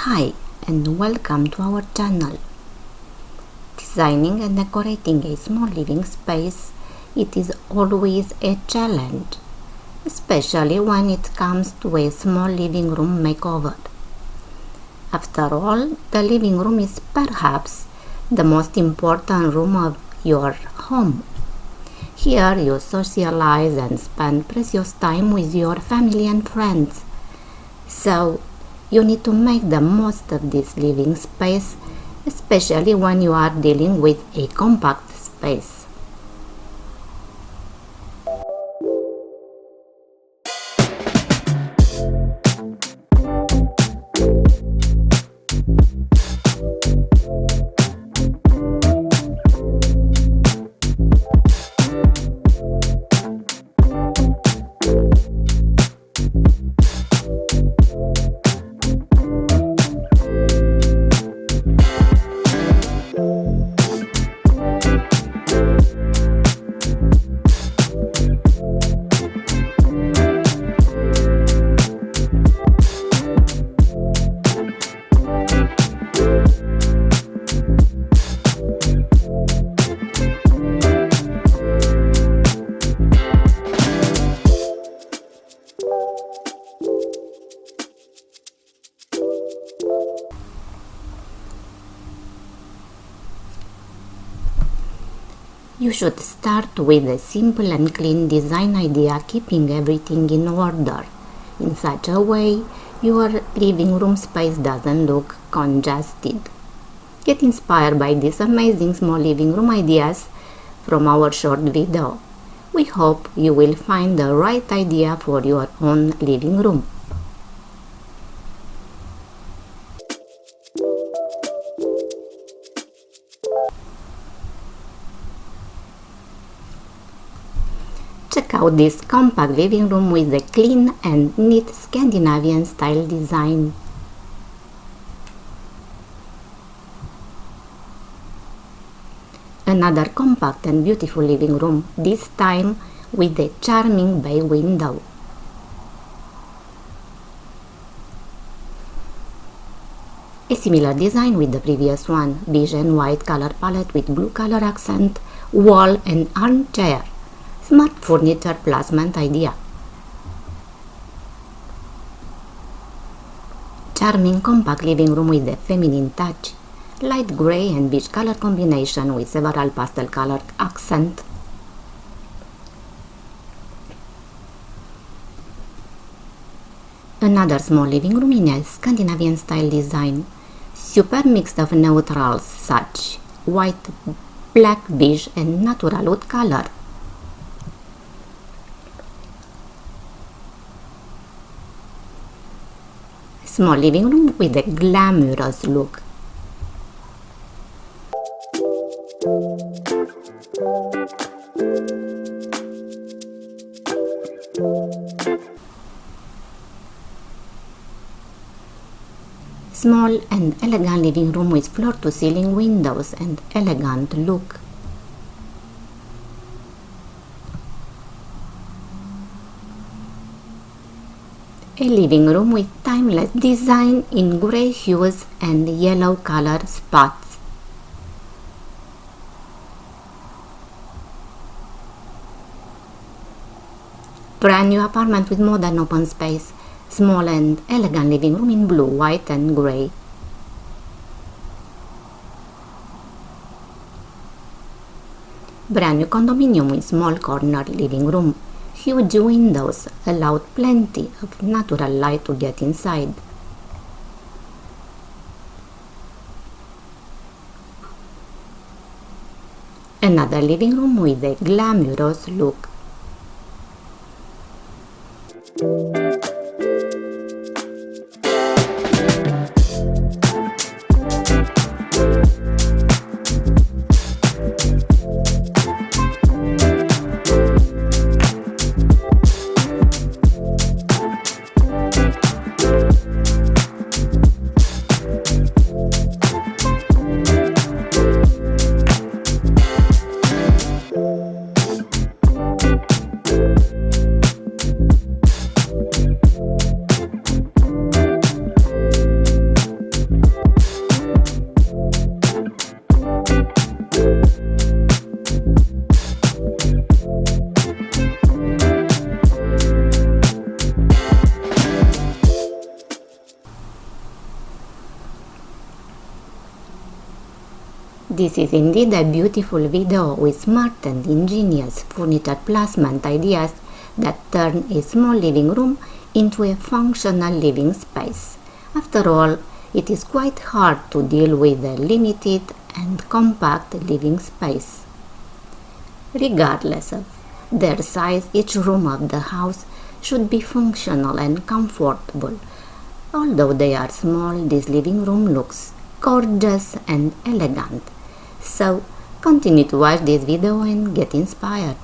Hi and welcome to our channel. Designing and decorating a small living space, it is always a challenge, especially when it comes to a small living room makeover. After all, the living room is perhaps the most important room of your home. Here you socialize and spend precious time with your family and friends. So, you need to make the most of this living space, especially when you are dealing with a compact space. You should start with a simple and clean design idea, keeping everything in order. In such a way, your living room space doesn't look congested. Get inspired by these amazing small living room ideas from our short video. We hope you will find the right idea for your own living room. Check out this compact living room with a clean and neat Scandinavian style design. Another compact and beautiful living room, this time with a charming bay window. A similar design with the previous one, beige and white color palette with blue color accent, wall and armchair. Smart furniture placement idea. Charming compact living room with a feminine touch. Light gray and beige color combination with several pastel color accent. Another small living room in a Scandinavian style design. Super mix of neutrals such white, black, beige and natural wood color. Small living room with a glamorous look. Small and elegant living room with floor-to-ceiling windows and elegant look. A living room with timeless design in gray hues and yellow color spots. Brand new apartment with modern open space. Small and elegant living room in blue, white and gray. Brand new condominium with small corner living room. Huge windows allowed plenty of natural light to get inside. Another living room with a glamorous look. This is indeed a beautiful video with smart and ingenious furniture placement ideas that turn a small living room into a functional living space. After all, it is quite hard to deal with a limited and compact living space. Regardless of their size, each room of the house should be functional and comfortable. Although they are small, this living room looks gorgeous and elegant. So, continue to watch this video and get inspired.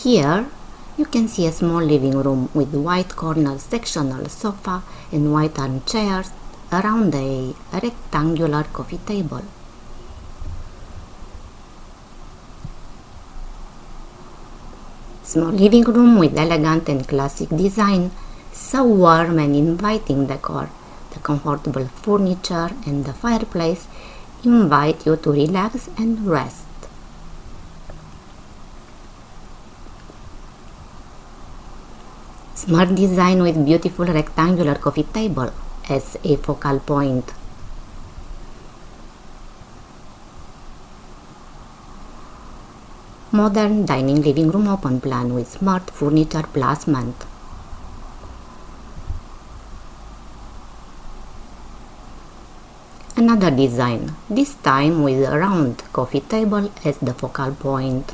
Here, you can see a small living room with white corner sectional sofa and white armchairs around a rectangular coffee table. Small living room with elegant and classic design, so warm and inviting decor. The comfortable furniture and the fireplace invite you to relax and rest. Smart design with beautiful rectangular coffee table as a focal point. Modern dining living room open plan with smart furniture placement. Another design, this time with a round coffee table as the focal point.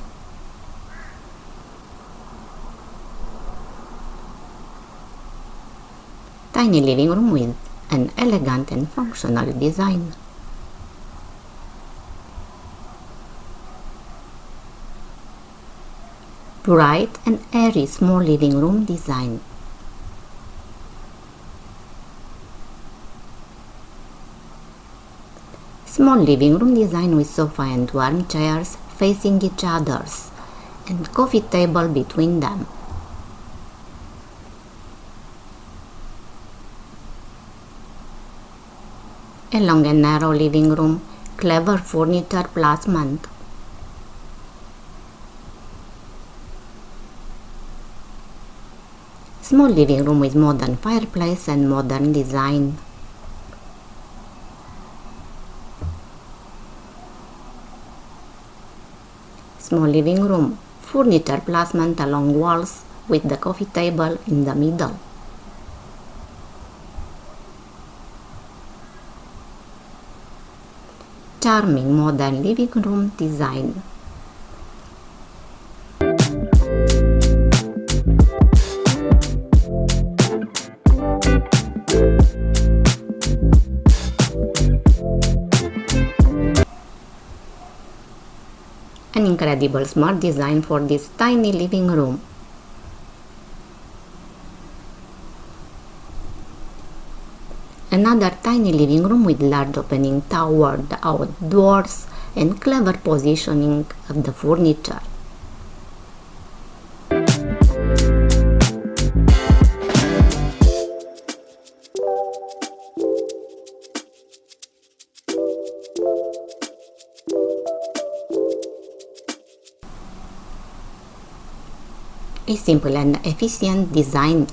Tiny living room with an elegant and functional design. Bright and airy small living room design. Small living room design with sofa and two armchairs facing each others and coffee table between them. A long and narrow living room, clever furniture placement. Small living room with modern fireplace and modern design. Small living room, furniture placement along walls with the coffee table in the middle. Charming modern living room design. An incredible smart design for this tiny living room. Another tiny living room with large opening toward the outdoors and clever positioning of the furniture. A simple and efficient design.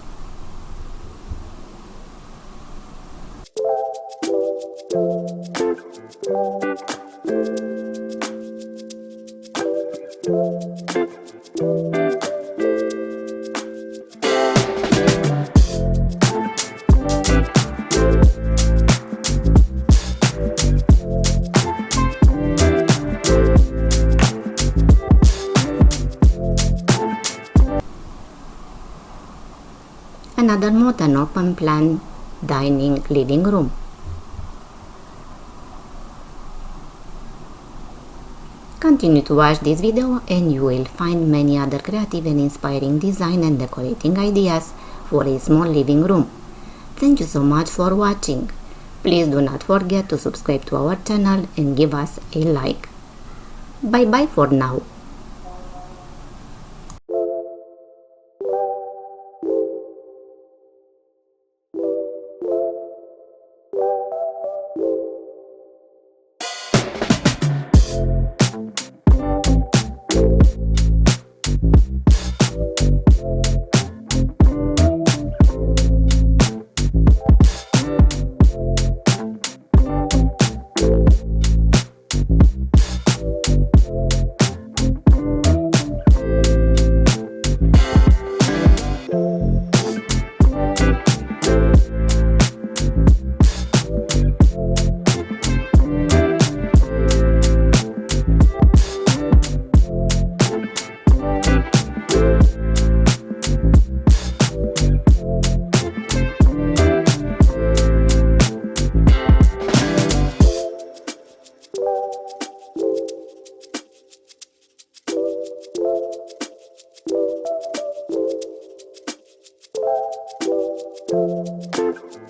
Another modern open plan dining living room. Continue to watch this video and you will find many other creative and inspiring design and decorating ideas for a small living room. Thank you so much for watching. Please do not forget to subscribe to our channel and give us a like. Bye bye for now.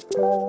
Thank you.